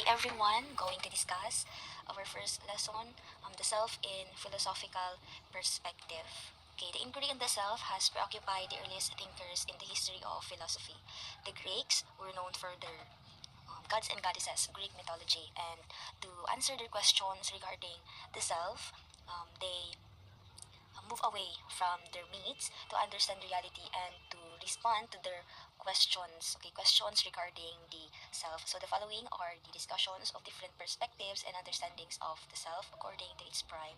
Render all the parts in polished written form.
everyone, going to discuss our first lesson, the self in philosophical perspective. Okay, the inquiry on the self has preoccupied the earliest thinkers in the history of philosophy. The Greeks were known for their gods and goddesses, Greek mythology, and to answer their questions regarding the self, they move away from their myths to understand reality and to respond to their questions regarding the self. So the following are the discussions of different perspectives and understandings of the self according to its prime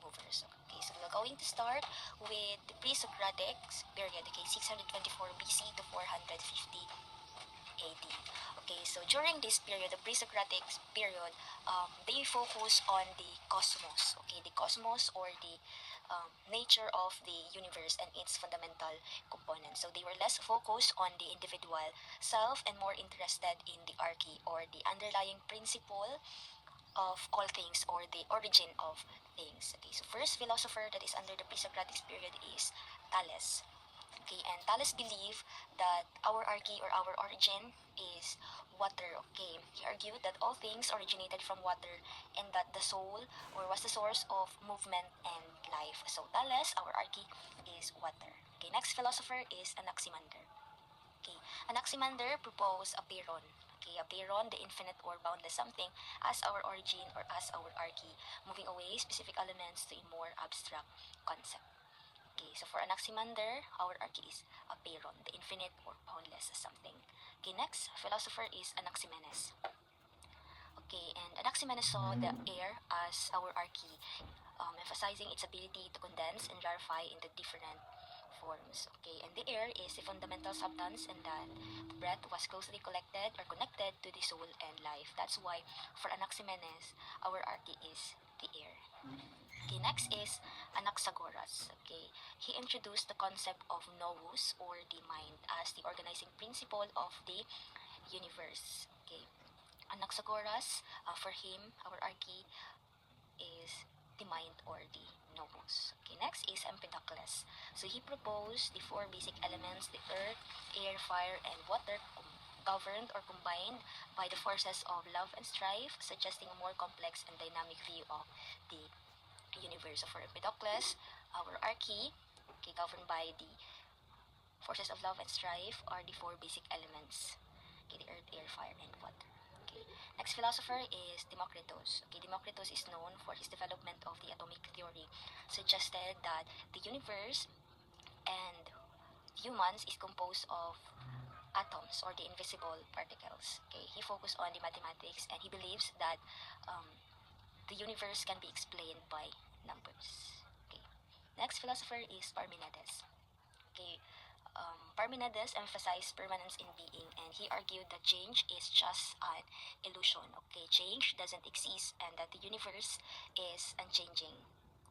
movers. Okay, so we're going to start with the pre-Socratic period, okay, 624 BC to 450 AD. Okay, so during this period, the pre-Socratic period, they focus on the cosmos. Okay, the cosmos or the nature of the universe and its fundamental components. So they were less focused on the individual self and more interested in the archy or the underlying principle of all things or the origin of things. Okay, so first philosopher that is under the pre-Socratic period is Thales. Okay, and Thales believed that our archy or our origin is water. Okay, he argued that all things originated from water and that the soul or was the source of movement and life. So Thales, our archy, is water. Okay, next philosopher is Anaximander. Okay, Anaximander proposed a peiron. Okay, a peiron, the infinite or boundless something, as our origin or as our archy, moving away specific elements to a more abstract concept. Okay, so for Anaximander, our archy is a peiron, the infinite or boundless something. Okay, next philosopher is Anaximenes. Okay, and Anaximenes saw the air as our archy, emphasizing its ability to condense and clarify into different forms. Okay, and the air is a fundamental substance, and that breath was closely collected or connected to the soul and life. That's why for Anaximenes, our archy is the air. Okay, next is Anaxagoras. Okay, he introduced the concept of nous or the mind as the organizing principle of the universe. Okay, Anaxagoras, for him, our archy is the mind or the nous. Okay, next is Empedocles. So he proposed the four basic elements: the earth, air, fire, and water, governed or combined by the forces of love and strife, suggesting a more complex and dynamic view of the universe. So for Empedocles, our archy, okay, governed by the forces of love and strife, are the four basic elements. Okay, the earth, air, fire, and water. Okay. Next philosopher is Democritus. Okay, Democritus is known for his development of the atomic theory, suggested that the universe and humans is composed of atoms or the invisible particles. Okay, he focused on the mathematics and he believes that um, the universe can be explained by numbers. Okay. Next philosopher is Parmenides. Okay. Parmenides emphasized permanence in being and he argued that change is just an illusion. Okay, change doesn't exist and that the universe is unchanging.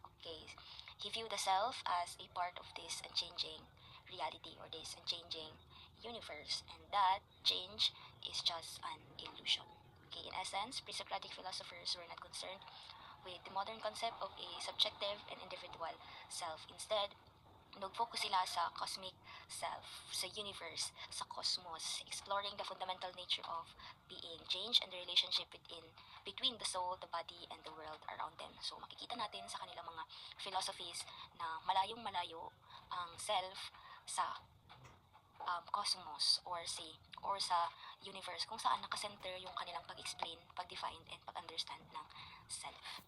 Okay, he viewed the self as a part of this unchanging reality or this unchanging universe and that change is just an illusion. Okay, in essence, pre-Socratic philosophers were not concerned with the modern concept of a subjective and individual self. Instead, nag-focus sila sa cosmic self, sa universe, sa cosmos, exploring the fundamental nature of being, change, and the relationship between the soul, the body, and the world around them. So makikita natin sa kanilang mga philosophies na malayong malayo ang self sa cosmos or sa universe kung saan nakasenter yung kanilang pag-explain, pag-define, and pag-understand ng self.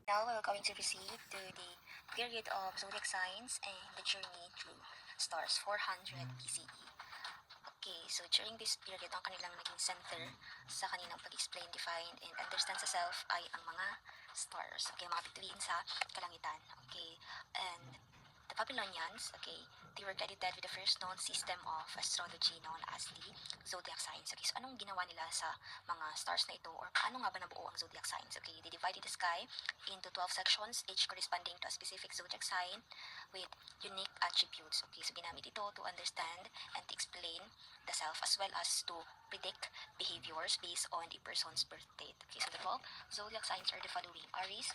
Now we're going to proceed to the period of zodiac signs and the journey through stars, 400 BCE. Okay, so during this period, ang kanilang naging center sa kanilang pag-explain, define, and understand sa self ay ang mga stars. Okay, mga bituin sa kalangitan. Okay, and the Babylonians, okay, they were credited with the first known system of astrology known as the zodiac signs. Okay, so anong ginawa nila sa mga stars na ito or paano nga ba nabuo ang zodiac signs? Okay, they divided the sky into 12 sections, each corresponding to a specific zodiac sign with unique attributes. Okay, so ginamit ito to understand and to explain the self as well as to predict behaviors based on the person's birth date. Okay, so the 12 zodiac signs are the following: Aries,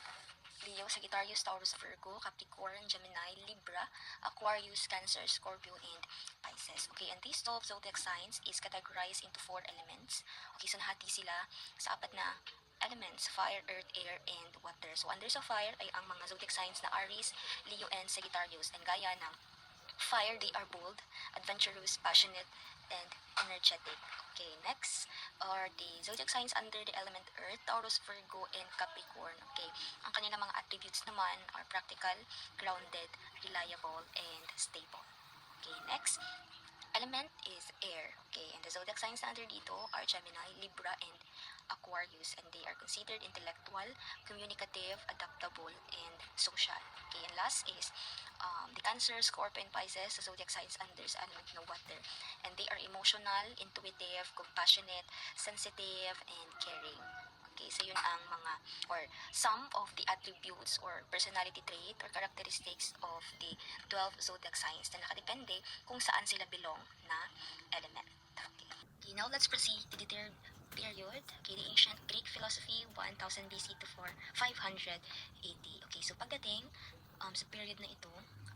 Leo, Sagittarius, Taurus, Virgo, Capricorn, Gemini, Libra, Aquarius, Cancer, Scorpio, and Pisces. Okay, and these 12 zodiac signs is categorized into 4 elements. Okay, so nahati sila sa 4 na elements: fire, earth, air, and water. So under sa fire ay ang mga zodiac signs na Aries, Leo, and Sagittarius. And gaya ng fire, they are bold, adventurous, passionate, and energetic. Okay, next are the zodiac signs under the element Earth: Taurus, Virgo, and Capricorn. Okay, ang kanilang mga attributes naman are practical, grounded, reliable, and stable. Okay, next element is air. Okay, and the zodiac signs na under dito are Gemini, Libra, and Aquarius, and they are considered intellectual, communicative, adaptable, and social. Okay, and last is the Cancer, Scorpio, and Pisces, the zodiac signs under sa element ng water, and they are emotional, intuitive, compassionate, sensitive, and caring. Okay, so yun ang mga or some of the attributes or personality trait or characteristics of the 12 zodiac signs na nakadepende kung saan sila belong na element. Okay, now let's proceed to the third period. Okay, the ancient Greek philosophy, 1000 BC to 500 AD. Okay, so pagdating sa period na ito,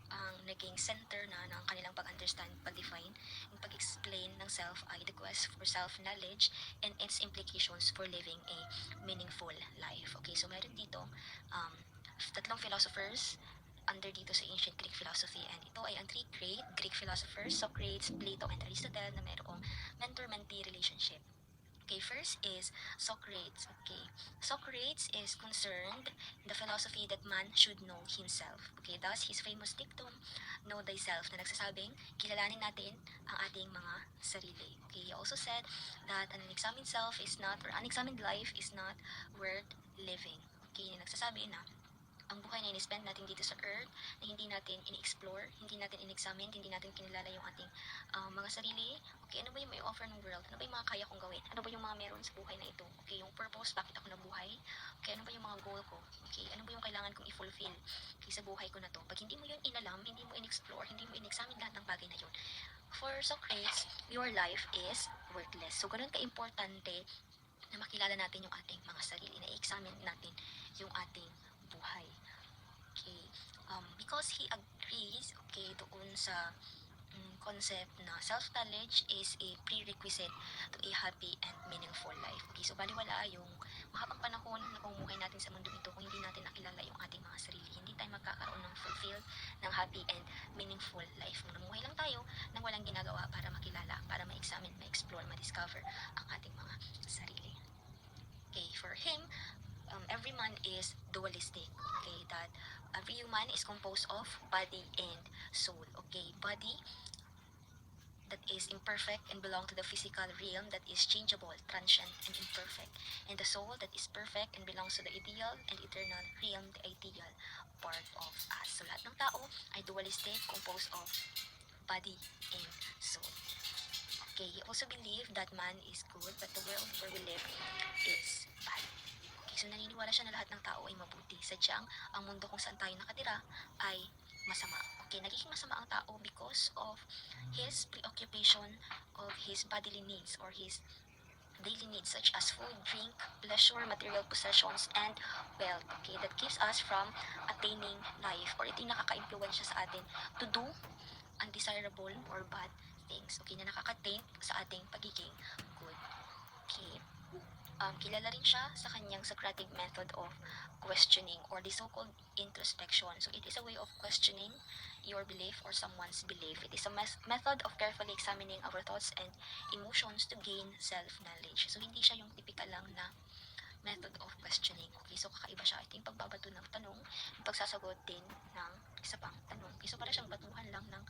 ang naging center na ng kanilang pag-understand, pag-define, yung pag-explain ng self ay the quest for self-knowledge and its implications for living a meaningful life. Okay, so meron dito tatlong philosophers under dito sa ancient Greek philosophy, and ito ay ang three great Greek philosophers, Socrates, Plato, and Aristotle, na mayroong mentor-mentee relationship. Okay, first is Socrates. Okay, Socrates is concerned in the philosophy that man should know himself. Okay, thus his famous dictum, know thyself, na nagsasabing, kilalanin natin ang ating mga sarili. Okay, he also said that an unexamined self is not, or unexamined life is not worth living. Okay, nagsasabi na ang buhay na in-spend natin dito sa earth na hindi natin in-explore, hindi natin in-examine, hindi natin kinilala yung ating mga sarili. Okay, ano ba yung may offer ng world? Ano ba yung mga kaya kong gawin? Ano ba yung mga meron sa buhay na ito? Okay, yung purpose, bakit ako nabuhay? Okay, ano ba yung mga goal ko? Okay, ano ba yung kailangan kong i-fulfill okay, sa buhay ko na to? Pag hindi mo yun inalam, hindi mo in-explore, hindi mo in-examine lahat ng bagay na yun, for Socrates, your life is worthless. So, ganun ka-importante na makilala natin yung ating mga sarili, na i-examine natin yung ating buhay. Okay, because he agrees, okay, doon sa concept na self-knowledge is a prerequisite to a happy and meaningful life. Okay, so baliwala yung mahabang panahon na pamumuhay natin sa mundo ito kung hindi natin nakilala yung ating mga sarili. Hindi tayo magkakaroon ng fulfilled, ng happy and meaningful life. Namuhay lang tayo nang walang ginagawa para makilala, para ma-examine, ma-explore, ma-discover ang ating mga sarili. Okay, for him, every man is dualistic. Okay, that every human is composed of body and soul. Okay, body that is imperfect and belong to the physical realm that is changeable, transient, and imperfect, and the soul that is perfect and belongs to the ideal and eternal realm, the ideal part of us. So lahat ng tao ay dualistic, composed of body and soul. Okay, he also believed that man is good, but the world where we live is bad. Okay, so naniniwala siya na lahat ng tao ay mabuti. Sadyang ang mundo kung saan tayo nakatira ay masama. Okay, nagiging masama ang tao because of his preoccupation of his bodily needs or his daily needs such as food, drink, pleasure, material possessions, and wealth. Okay, that keeps us from attaining life, or ito yung nakaka-impluwensya sa atin to do undesirable or bad things. Okay, na nakaka-taint sa ating pagiging good. Okay. Kilala rin siya sa kanyang Socratic method of questioning or the so-called introspection. So it is a way of questioning your belief or someone's belief. It is a method of carefully examining our thoughts and emotions to gain self-knowledge. So hindi siya yung typical lang na method of questioning. Okay, so kakaiba siya. Ito yung pagbabato ng tanong, yung pagsasagot din ng isa pang tanong. Okay, so para siyang batuhan lang ng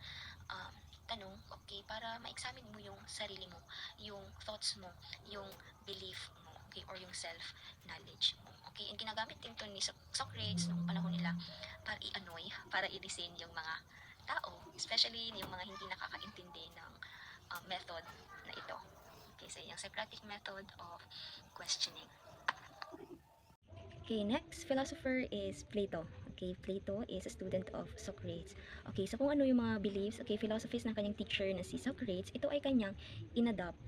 tanong, okay, para ma-examine mo yung sarili mo, yung thoughts mo, yung belief mo, okay, or yung self-knowledge mo. Okay, and ginagamit din to ni Socrates noong panahon nila para i-annoy, para i-reason yung mga tao, especially yung mga hindi nakakaintindi ng method na ito. Okay, so yung Socratic method of questioning. Okay, next philosopher is Plato. Okay, Plato is a student of Socrates. Okay, so kung ano yung mga beliefs, okay, philosophies ng kanyang teacher na si Socrates, ito ay kanyang inadapt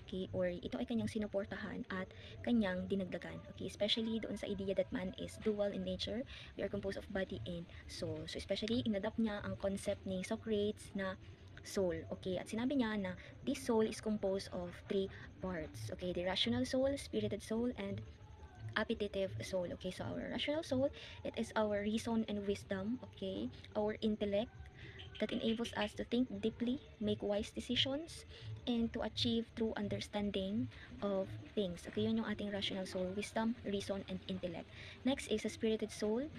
okay, or ito ay kanyang sinuportahan at kanyang dinagdagan, okay, especially doon sa idea that man is dual in nature, we are composed of body and soul. So especially inadapt niya ang concept ni Socrates na soul, okay, at sinabi niya na this soul is composed of three parts, okay, the rational soul, spirited soul, and appetitive soul. Okay, so our rational soul, it is our reason and wisdom, okay, our intellect that enables us to think deeply, make wise decisions, and to achieve true understanding of things. Okay, yun yung ating rational soul, wisdom, reason, and intellect. Next is a spirited soul,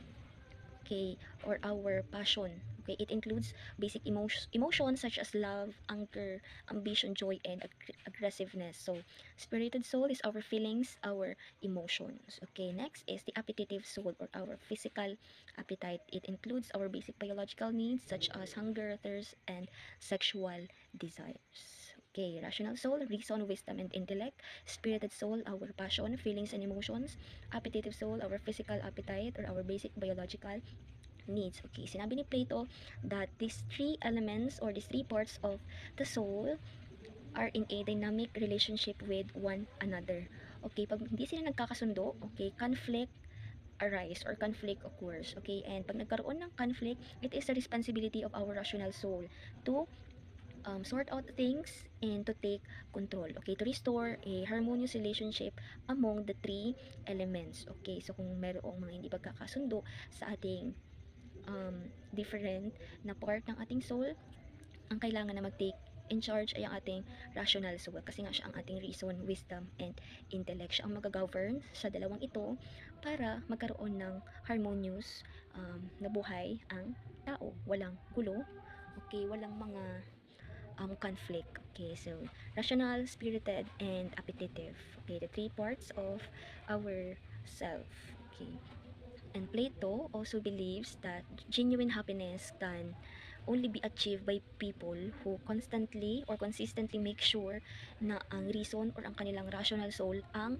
okay, or our passion. Okay, it includes basic emotions such as love, anger, ambition, joy, and aggressiveness. So, spirited soul is our feelings, our emotions. Okay, next is the appetitive soul or our physical appetite. It includes our basic biological needs such as hunger, thirst, and sexual desires. Okay, rational soul, reason, wisdom, and intellect. Spirited soul, our passion, feelings, and emotions. Appetitive soul, our physical appetite or our basic biological needs. Okay, sinabi ni Plato that these three elements or these three parts of the soul are in a dynamic relationship with one another. Okay, pag hindi sila nagkakasundo, okay, conflict arise or conflict occurs. Okay, and pag nagkaroon ng conflict, it is the responsibility of our rational soul to sort out things and to take control. Okay, to restore a harmonious relationship among the three elements. Okay, so kung merong mga hindi pagkakasundo sa ating different na part ng ating soul, ang kailangan na mag-take in charge ay ang ating rational soul kasi nga siya ang ating reason, wisdom, and intellect. Siya ang mag-govern sa dalawang ito para magkaroon ng harmonious na buhay ang tao. Walang gulo, okay, walang mga conflict. Okay, so rational, spirited, and appetitive. Okay, the three parts of our self. Okay. And Plato also believes that genuine happiness can only be achieved by people who constantly or consistently make sure na ang reason or ang kanilang rational soul ang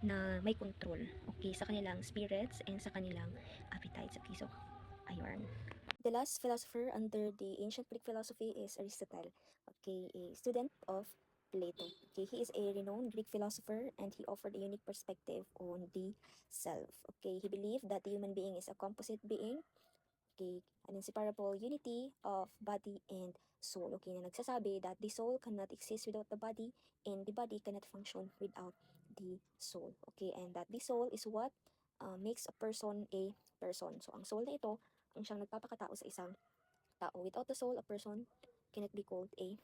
na may control, okay, sa kanilang spirits and sa kanilang appetites. Okay, so ayun. The last philosopher under the ancient Greek philosophy is Aristotle, okay, a student of Plato. Okay, he is a renowned Greek philosopher and he offered a unique perspective on the self. Okay, he believed that the human being is a composite being, okay, an inseparable unity of body and soul. Okay, na nagsasabi that the soul cannot exist without the body and the body cannot function without the soul. Okay, and that the soul is what makes a person a person. So, ang soul na ito ang siyang nagpapakatao sa isang tao. Without the soul, a person cannot be called a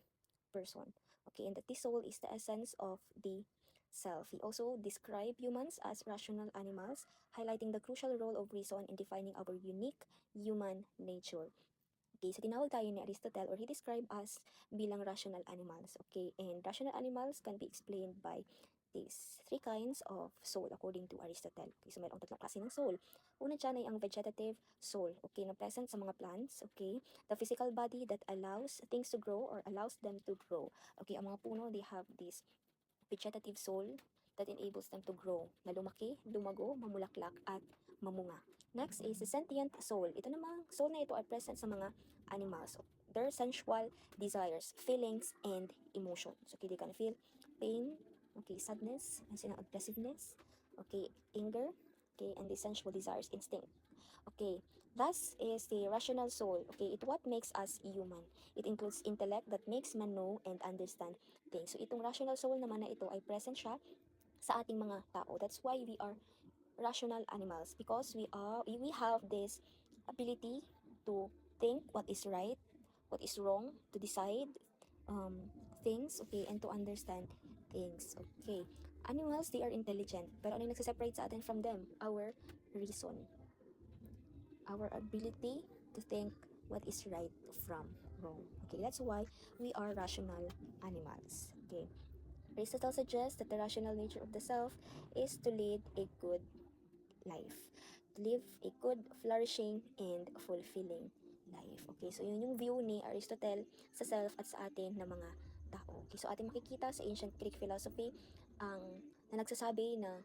person. Okay, and that the soul is the essence of the self. He also described humans as rational animals, highlighting the crucial role of reason in defining our unique human nature. Okay, so tinawag tayo ni Aristotle or he described us bilang rational animals. Okay, and rational animals can be explained by these three kinds of soul according to Aristotle. Okay, so mayroong tatlong klase ng soul. Una dyan ay ang vegetative soul, okay, na present sa mga plants, okay, the physical body that allows things to grow or allows them to grow. Okay, ang mga puno, they have this vegetative soul that enables them to grow, na lumaki, lumago, mamulaklak, at mamunga. Next is the sentient soul. Ito namang soul na ito ay present sa mga animals. So, their sensual desires, feelings, and emotions. Okay, they can feel pain, okay, sadness, and aggressiveness, okay, anger, okay, and the sensual desires, instinct. Okay, thus is the rational soul. Okay, it what makes us human. It includes intellect that makes man know and understand things. So itong rational soul naman na ito ay present siya sa ating mga tao. That's why we are rational animals because we have this ability to think what is right, what is wrong, to decide things, okay, and to understand things. Okay, animals, they are intelligent, pero ano yung nagsiseparate sa atin from them? Our reason, our ability to think what is right from wrong. Okay, that's why we are rational animals. Okay, Aristotle suggests that the rational nature of the self is to lead a good life, to live a good, flourishing, and fulfilling life. Okay, so yun yung view ni Aristotle sa self at sa atin na mga tao. Okay, so ating makikita sa ancient Greek philosophy ang na nagsasabi na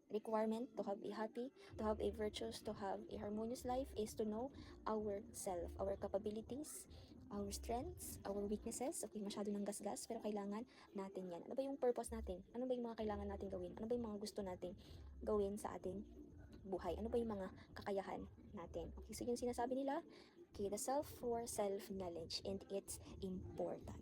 requirement to have a happy, to have a virtuous, to have a harmonious life is to know our self, our capabilities, our strengths, our weaknesses. Okay, masyado ng gasgas, pero kailangan natin yan. Ano ba yung purpose natin? Ano ba yung mga kailangan natin gawin? Ano ba yung mga gusto natin gawin sa ating buhay? Ano ba yung mga kakayahan natin? Okay, so yung sinasabi nila, okay, the self for self-knowledge and it's important.